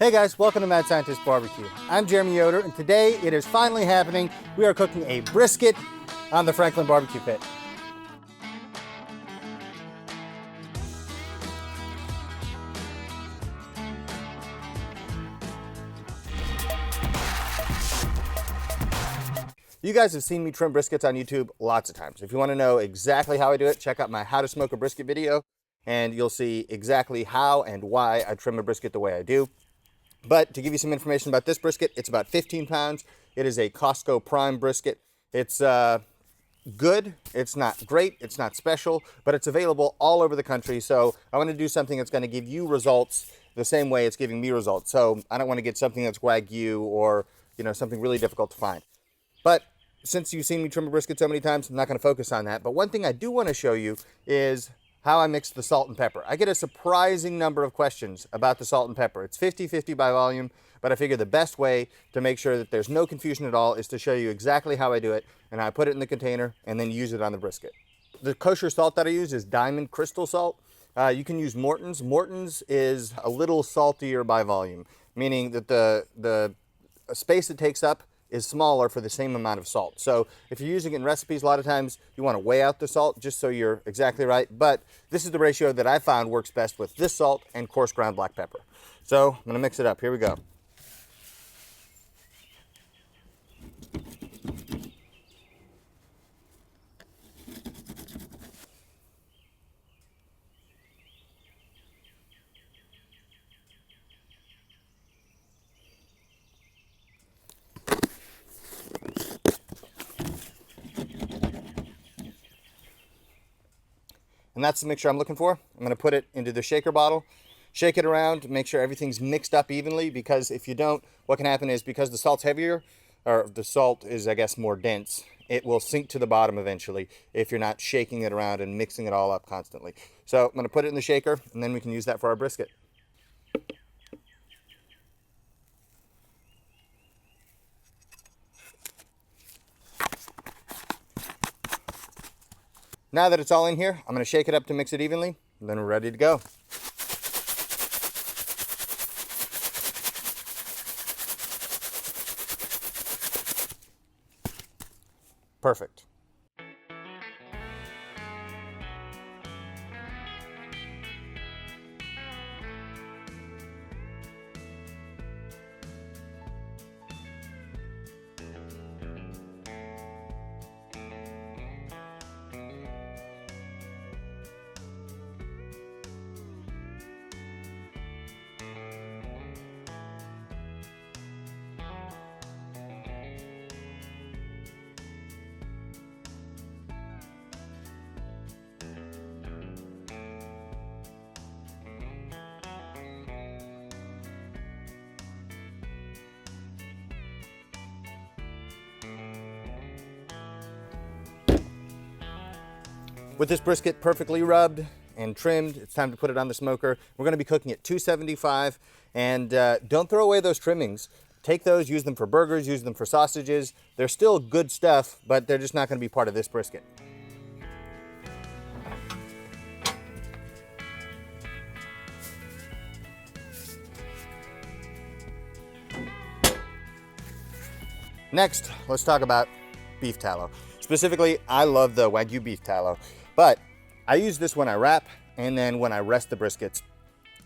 Hey guys, welcome to Mad Scientist BBQ. I'm Jeremy Yoder, and today it is finally happening. We are cooking a brisket on the Franklin barbecue pit. You guys have seen me trim briskets on YouTube lots of times. If you want to know exactly how I do it, check out my How to Smoke a Brisket video, and you'll see exactly how and why I trim a brisket the way I do. But to give you some information about this brisket, it's about 15 pounds. It is a Costco Prime brisket. It's good. It's not great. It's not special, but it's available all over the country. So I want to do something that's going to give you results the same way it's giving me results. So I don't want to get something that's Wagyu or, something really difficult to find. But since you've seen me trim a brisket so many times, I'm not going to focus on that. But one thing I do want to show you is how I mix the salt and pepper. I get a surprising number of questions about the salt and pepper. It's 50-50 by volume, but I figure the best way to make sure that there's no confusion at all is to show you exactly how I do it, and I put it in the container and then use it on the brisket. The kosher salt that I use is Diamond Crystal Salt. You can use Morton's. Morton's is a little saltier by volume, meaning that the space it takes up is smaller for the same amount of salt. So if you're using it in recipes, a lot of times you want to weigh out the salt just so you're exactly right. But this is the ratio that I found works best with this salt and coarse ground black pepper. So I'm going to mix it up. Here we go. And that's the mixture I'm looking for. I'm going to put it into the shaker bottle, shake it around, make sure everything's mixed up evenly, because if you don't, what can happen is because the salt's heavier, or the salt is, I guess, more dense, it will sink to the bottom eventually if you're not shaking it around and mixing it all up constantly. So I'm going to put it in the shaker, and then we can use that for our brisket. Now that it's all in here, I'm going to shake it up to mix it evenly, and then we're ready to go. Perfect. With this brisket perfectly rubbed and trimmed, it's time to put it on the smoker. We're going to be cooking at 275, and don't throw away those trimmings. Take those, use them for burgers, use them for sausages. They're still good stuff, but they're just not going to be part of this brisket. Next, let's talk about beef tallow. Specifically, I love the Wagyu beef tallow, but I use this when I wrap and then when I rest the briskets.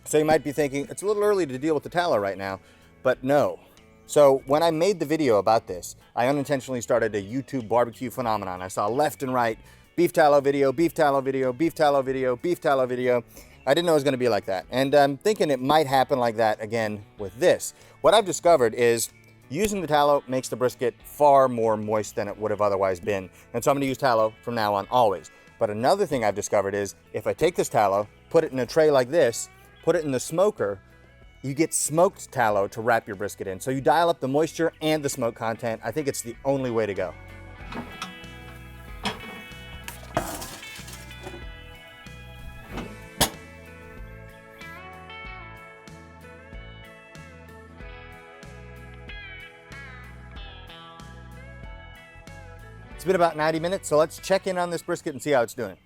So you might be thinking, it's a little early to deal with the tallow right now, but no. So when I made the video about this, I unintentionally started a YouTube barbecue phenomenon. I saw left and right, beef tallow video, beef tallow video, beef tallow video, beef tallow video. I didn't know it was going to be like that. And I'm thinking it might happen like that again with this. What I've discovered is using the tallow makes the brisket far more moist than it would have otherwise been. And so I'm going to use tallow from now on always. But another thing I've discovered is if I take this tallow, put it in a tray like this, put it in the smoker, you get smoked tallow to wrap your brisket in. So you dial up the moisture and the smoke content. I think it's the only way to go. It's been about 90 minutes, so let's check in on this brisket and see how it's doing.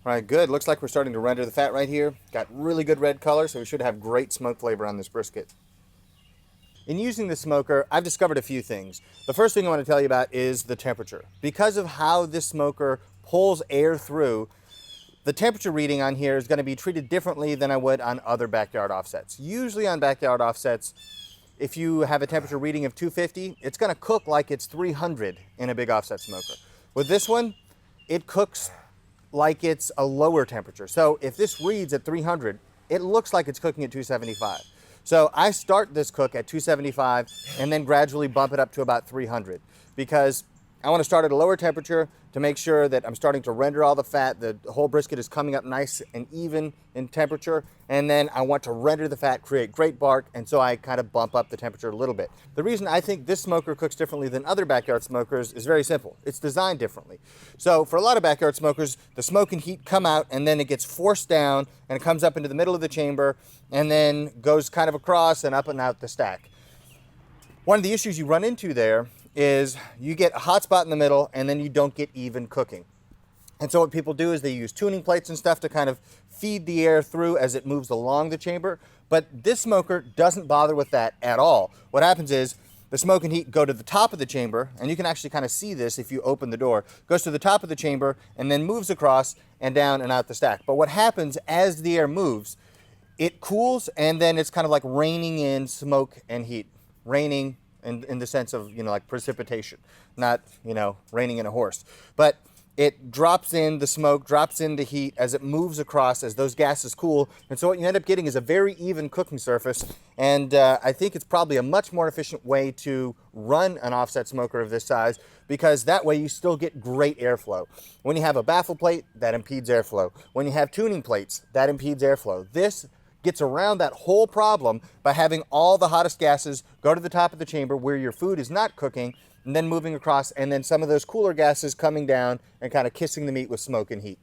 All right, good. Looks like we're starting to render the fat right here. Got really good red color, so we should have great smoke flavor on this brisket. In using the smoker, I've discovered a few things. The first thing I want to tell you about is the temperature. Because of how this smoker pulls air through, the temperature reading on here is going to be treated differently than I would on other backyard offsets. Usually on backyard offsets, if you have a temperature reading of 250, it's going to cook like it's 300 in a big offset smoker. With this one, it cooks like it's a lower temperature. So if this reads at 300, it looks like it's cooking at 275. So I start this cook at 275 and then gradually bump it up to about 300 because I want to start at a lower temperature to make sure that I'm starting to render all the fat. The whole brisket is coming up nice and even in temperature. And then I want to render the fat, create great bark. And so I kind of bump up the temperature a little bit. The reason I think this smoker cooks differently than other backyard smokers is very simple. It's designed differently. So for a lot of backyard smokers, the smoke and heat come out and then it gets forced down and it comes up into the middle of the chamber and then goes kind of across and up and out the stack. One of the issues you run into there is you get a hot spot in the middle and then you don't get even cooking. And so what people do is they use tuning plates and stuff to kind of feed the air through as it moves along the chamber. But this smoker doesn't bother with that at all. What happens is the smoke and heat go to the top of the chamber, and you can actually kind of see this if you open the door. It goes to the top of the chamber and then moves across and down and out the stack. But what happens as the air moves, it cools and then it's kind of like raining in smoke and heat. Raining in the sense of, like precipitation, not, raining in a horse. But it drops in the smoke, drops in the heat as it moves across, as those gases cool. And so what you end up getting is a very even cooking surface. And I think it's probably a much more efficient way to run an offset smoker of this size, because that way you still get great airflow. When you have a baffle plate, that impedes airflow. When you have tuning plates, that impedes airflow. This gets around that whole problem by having all the hottest gases go to the top of the chamber where your food is not cooking, and then moving across, and then some of those cooler gases coming down and kind of kissing the meat with smoke and heat.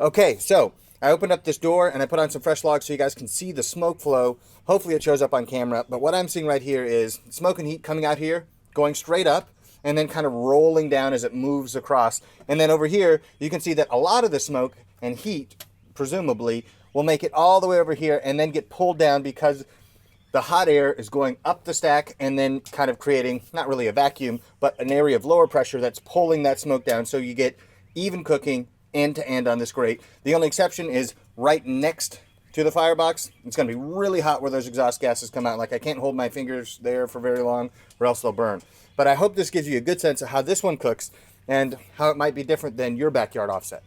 Okay, so I opened up this door and I put on some fresh logs so you guys can see the smoke flow. Hopefully it shows up on camera, but what I'm seeing right here is smoke and heat coming out here, going straight up, and then kind of rolling down as it moves across. And then over here, you can see that a lot of the smoke and heat, presumably, will make it all the way over here and then get pulled down because the hot air is going up the stack and then kind of creating, not really a vacuum, but an area of lower pressure that's pulling that smoke down. So you get even cooking end to end on this grate. The only exception is right next to the firebox. It's going to be really hot where those exhaust gases come out. Like I can't hold my fingers there for very long or else they'll burn. But I hope this gives you a good sense of how this one cooks and how it might be different than your backyard offset.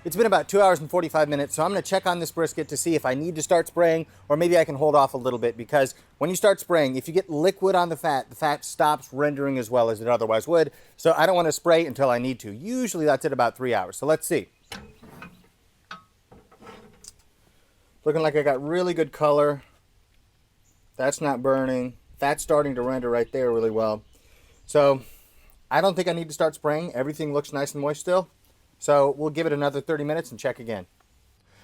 It's been about 2 hours and 45 minutes, so I'm going to check on this brisket to see if I need to start spraying, or maybe I can hold off a little bit, because when you start spraying, if you get liquid on the fat stops rendering as well as it otherwise would. So I don't want to spray until I need to. Usually that's at about 3 hours. So let's see. Looking like I got really good color. That's not burning. Fat's starting to render right there really well. So I don't think I need to start spraying. Everything looks nice and moist still. So we'll give it another 30 minutes and check again.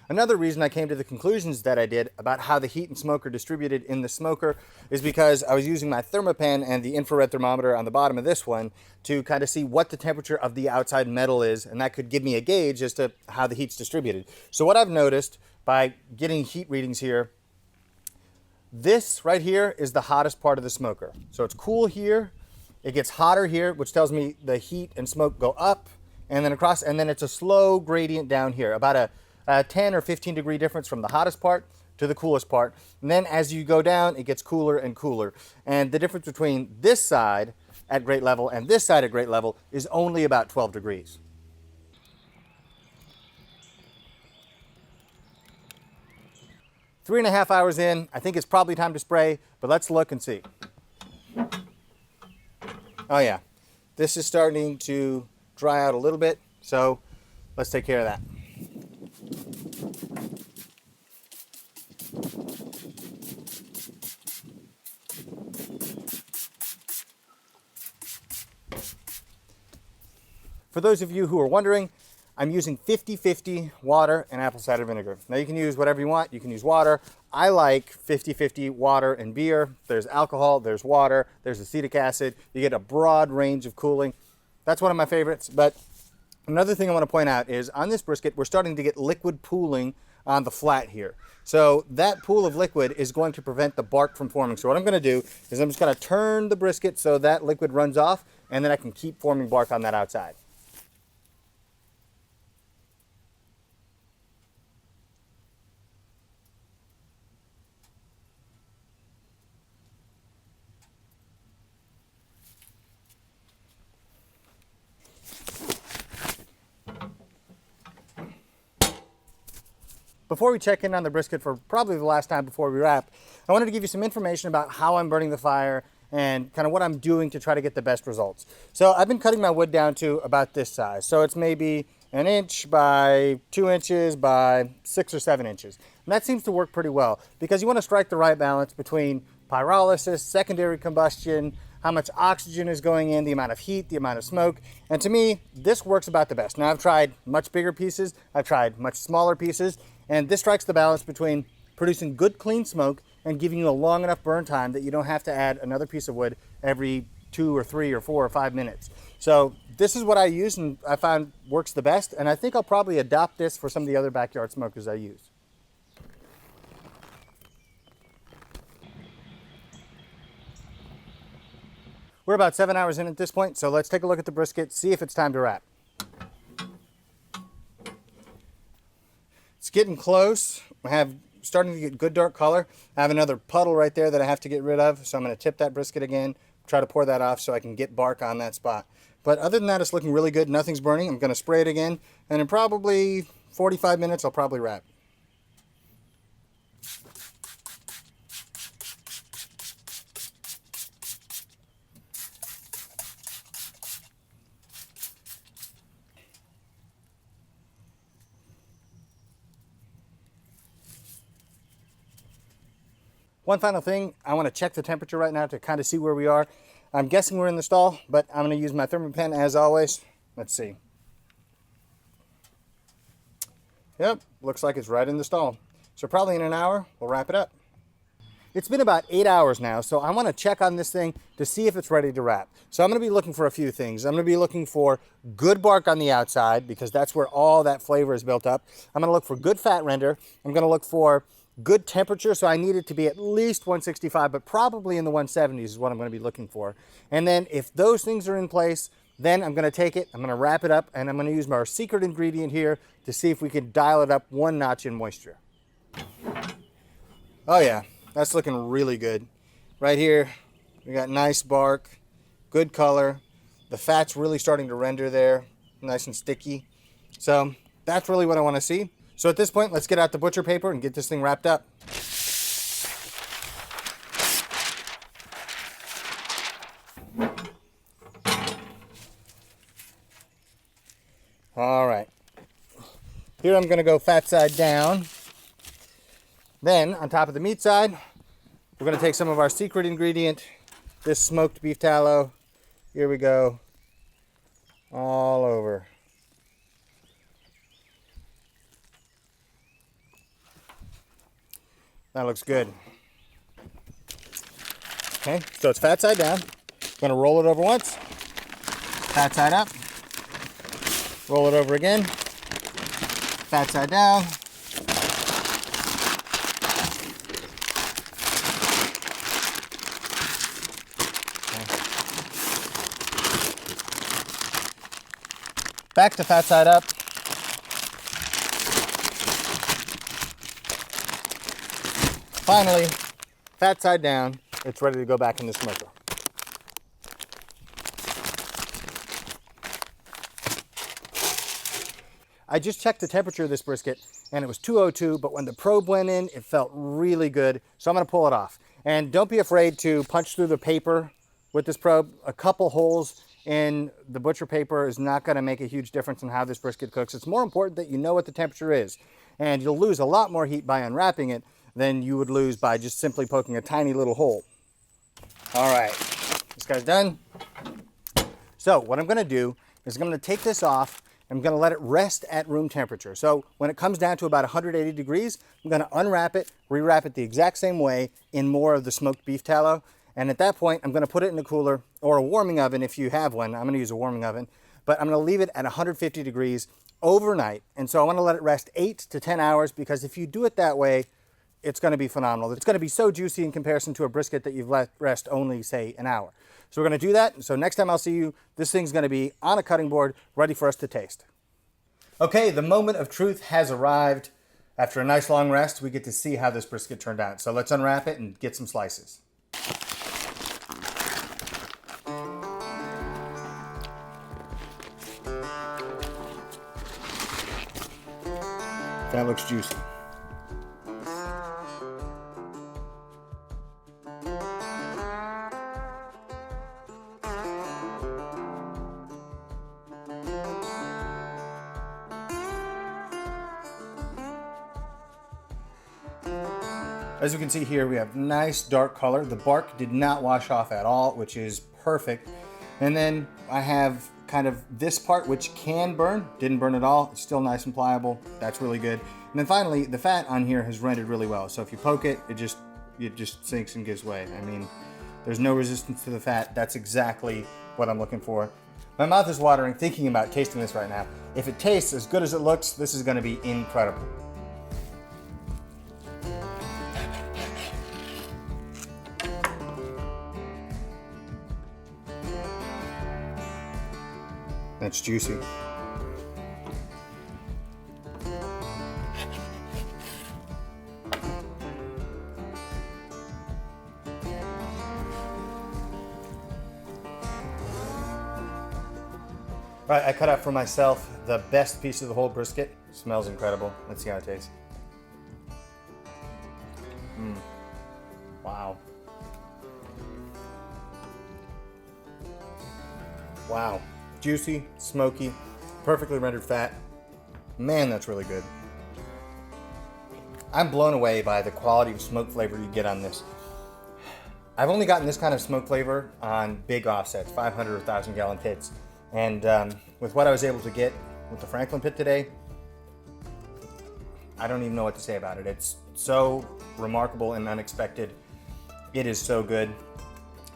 Another reason I came to the conclusions that I did about how the heat and smoke are distributed in the smoker is because I was using my thermopan and the infrared thermometer on the bottom of this one to kind of see what the temperature of the outside metal is, and that could give me a gauge as to how the heat's distributed. So what I've noticed by getting heat readings here, this right here is the hottest part of the smoker. So it's cool here, it gets hotter here, which tells me the heat and smoke go up and then across, and then it's a slow gradient down here, about a 10 or 15 degree difference from the hottest part to the coolest part. And then as you go down, it gets cooler and cooler. And the difference between this side at grate level and this side at grate level is only about 12 degrees. Three and a half hours in, I think it's probably time to spray, but let's look and see. Oh yeah, this is starting to dry out a little bit, so let's take care of that. For those of you who are wondering, I'm using 50-50 water and apple cider vinegar. Now you can use whatever you want. You can use water. I like 50-50 water and beer. There's alcohol, there's water, there's acetic acid. You get a broad range of cooling. That's one of my favorites. But another thing I want to point out is on this brisket, we're starting to get liquid pooling on the flat here. So that pool of liquid is going to prevent the bark from forming. So what I'm going to do is I'm just going to turn the brisket so that liquid runs off, and then I can keep forming bark on that outside. Before we check in on the brisket for probably the last time before we wrap, I wanted to give you some information about how I'm burning the fire and kind of what I'm doing to try to get the best results. So I've been cutting my wood down to about this size. So it's maybe 1 inch by 2 inches by 6 or 7 inches. And that seems to work pretty well because you want to strike the right balance between pyrolysis, secondary combustion, how much oxygen is going in, the amount of heat, the amount of smoke. And to me, this works about the best. Now I've tried much bigger pieces, I've tried much smaller pieces, and this strikes the balance between producing good clean smoke and giving you a long enough burn time that you don't have to add another piece of wood every 2 or 3 or 4 or 5 minutes. So this is what I use and I found works the best, and I think I'll probably adopt this for some of the other backyard smokers I use. We're about 7 hours in at this point, so let's take a look at the brisket, see if it's time to wrap. It's getting close. Starting to get good dark color. I have another puddle right there that I have to get rid of, so I'm going to tip that brisket again, try to pour that off so I can get bark on that spot. But other than that, it's looking really good. Nothing's burning. I'm going to spray it again, and in probably 45 minutes, I'll probably wrap. One final thing, I want to check the temperature right now to kind of see where we are. I'm guessing we're in the stall, but I'm going to use my thermal pen as always. Let's see. Yep, looks like it's right in the stall. So probably in an hour, we'll wrap it up. It's been about 8 hours now, so I want to check on this thing to see if it's ready to wrap. So I'm going to be looking for a few things. I'm going to be looking for good bark on the outside because that's where all that flavor is built up. I'm going to look for good fat render. I'm going to look for good temperature, so I need it to be at least 165, but probably in the 170s is what I'm going to be looking for. And then if those things are in place, then I'm going to take it, I'm going to wrap it up, and I'm going to use our secret ingredient here to see if we can dial it up 1 notch in moisture. Oh yeah, that's looking really good. Right here, we got nice bark, good color. The fat's really starting to render there, nice and sticky. So that's really what I want to see. So at this point, let's get out the butcher paper and get this thing wrapped up. All right. Here I'm going to go fat side down. Then on top of the meat side, we're going to take some of our secret ingredient, this smoked beef tallow. Here we go. All over. That looks good. Okay, so it's fat side down. I'm going to roll it over once. Fat side up. Roll it over again. Fat side down. Okay. Back to fat side up. Finally, fat side down, it's ready to go back in the smoker. I just checked the temperature of this brisket and it was 202, but when the probe went in, it felt really good. So I'm gonna pull it off. And don't be afraid to punch through the paper with this probe. A couple holes in the butcher paper is not gonna make a huge difference in how this brisket cooks. It's more important that you know what the temperature is. And you'll lose a lot more heat by unwrapping it than you would lose by just simply poking a tiny little hole. All right, this guy's done. So what I'm gonna do is I'm gonna take this off I'm gonna let it rest at room temperature. So when it comes down to about 180 degrees, I'm gonna unwrap it, rewrap it the exact same way in more of the smoked beef tallow. And at that point, I'm gonna put it in a cooler or a warming oven if you have one. I'm gonna use a warming oven, but I'm gonna leave it at 150 degrees overnight. And so I wanna let it rest 8 to 10 hours, because if you do it that way, it's gonna be phenomenal. It's gonna be so juicy in comparison to a brisket that you've let rest only, say, an hour. So we're gonna do that. So next time I'll see you, this thing's gonna be on a cutting board, ready for us to taste. Okay, the moment of truth has arrived. After a nice long rest, we get to see how this brisket turned out. So let's unwrap it and get some slices. That looks juicy. As you can see here, we have nice dark color. The bark did not wash off at all, which is perfect. And then I have kind of this part, which can burn, didn't burn at all. It's still nice and pliable. That's really good. And then finally, the fat on here has rendered really well. So if you poke it, it just sinks and gives way. I mean, there's no resistance to the fat. That's exactly what I'm looking for. My mouth is watering thinking about tasting this right now. If it tastes as good as it looks, this is gonna be incredible. That's juicy. All right, I cut out for myself the best piece of the whole brisket. It smells incredible. Let's see how it tastes. Wow. Wow. Juicy, smoky, perfectly rendered fat. Man, that's really good. I'm blown away by the quality of smoke flavor you get on this. I've only gotten this kind of smoke flavor on big offsets, 500 or 1,000 gallon pits. And with what I was able to get with the Franklin pit today, I don't even know what to say about it. It's so remarkable and unexpected. It is so good.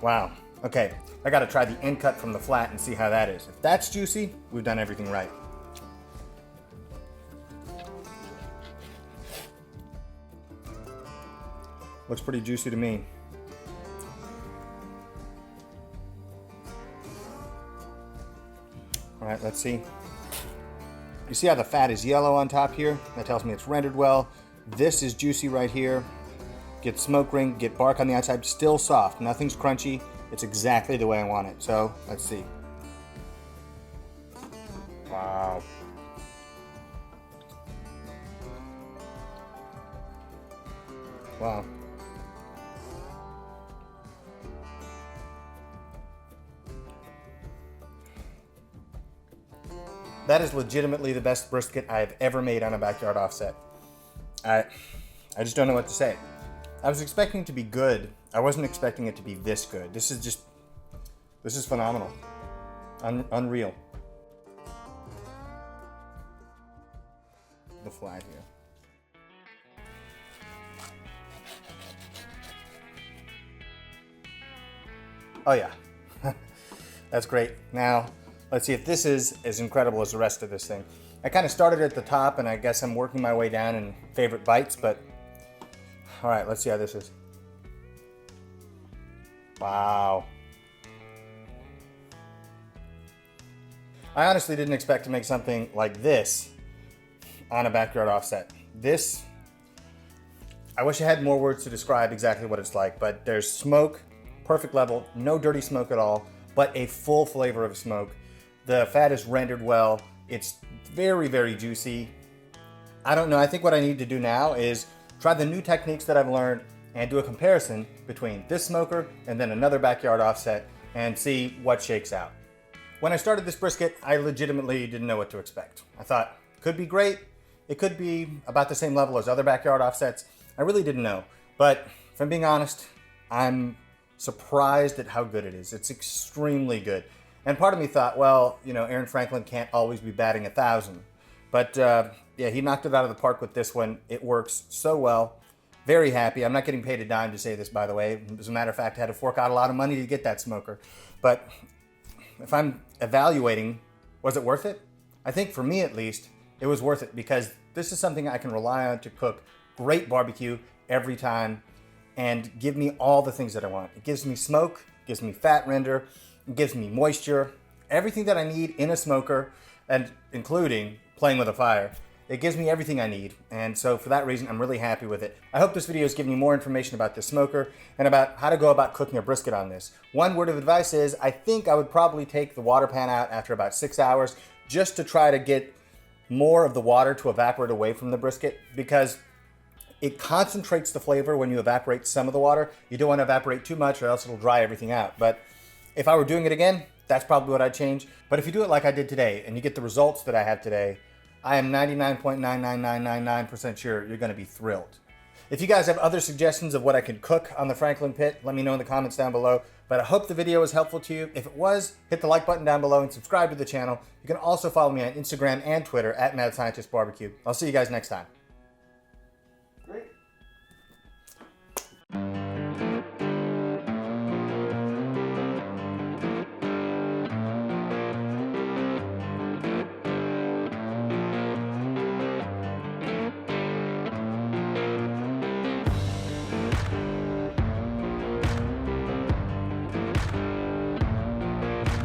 Wow. Okay, I gotta try the end cut from the flat and see how that is. If that's juicy, we've done everything right. Looks pretty juicy to me. All right, let's see. You see how the fat is yellow on top here? That tells me it's rendered well. This is juicy right here. Get smoke ring, get bark on the outside, still soft, nothing's crunchy. It's exactly the way I want it. So let's see. Wow. Wow. That is legitimately the best brisket I've ever made on a backyard offset. I just don't know what to say. I was expecting it to be good. I wasn't expecting it to be this good. This is phenomenal. Unreal. The flat here. Oh yeah, that's great. Now, let's see if this is as incredible as the rest of this thing. I kind of started at the top and I guess I'm working my way down in favorite bites, but all right, let's see how this is. Wow. I honestly didn't expect to make something like this on a backyard offset. This, I wish I had more words to describe exactly what it's like, but there's smoke, perfect level, no dirty smoke at all, but a full flavor of smoke. The fat is rendered well. It's very, very juicy. I don't know, I think what I need to do now is try the new techniques that I've learned and do a comparison between this smoker and then another backyard offset and see what shakes out. When I started this brisket, I legitimately didn't know what to expect. I thought, could be great. It could be about the same level as other backyard offsets. I really didn't know. But if I'm being honest, I'm surprised at how good it is. It's extremely good. And part of me thought, well, you know, Aaron Franklin can't always be batting 1,000. But yeah, he knocked it out of the park with this one. It works so well. Very happy. I'm not getting paid a dime to say this, by the way. As a matter of fact, I had to fork out a lot of money to get that smoker. But if I'm evaluating, was it worth it? I think for me at least, it was worth it because this is something I can rely on to cook great barbecue every time and give me all the things that I want. It gives me smoke, gives me fat render, it gives me moisture, everything that I need in a smoker, and including playing with a fire. It gives me everything I need, and so for that reason, I'm really happy with it. I hope this video has given you more information about this smoker and about how to go about cooking a brisket on this. One word of advice is, I think I would probably take the water pan out after about 6 hours just to try to get more of the water to evaporate away from the brisket, because it concentrates the flavor when you evaporate some of the water. You don't want to evaporate too much or else it'll dry everything out. But if I were doing it again, that's probably what I'd change. But if you do it like I did today and you get the results that I have today, I am 99.99999% sure you're going to be thrilled. If you guys have other suggestions of what I can cook on the Franklin pit, let me know in the comments down below. But I hope the video was helpful to you. If it was, hit the like button down below and subscribe to the channel. You can also follow me on Instagram and Twitter at Mad Scientist BBQ. I'll see you guys next time.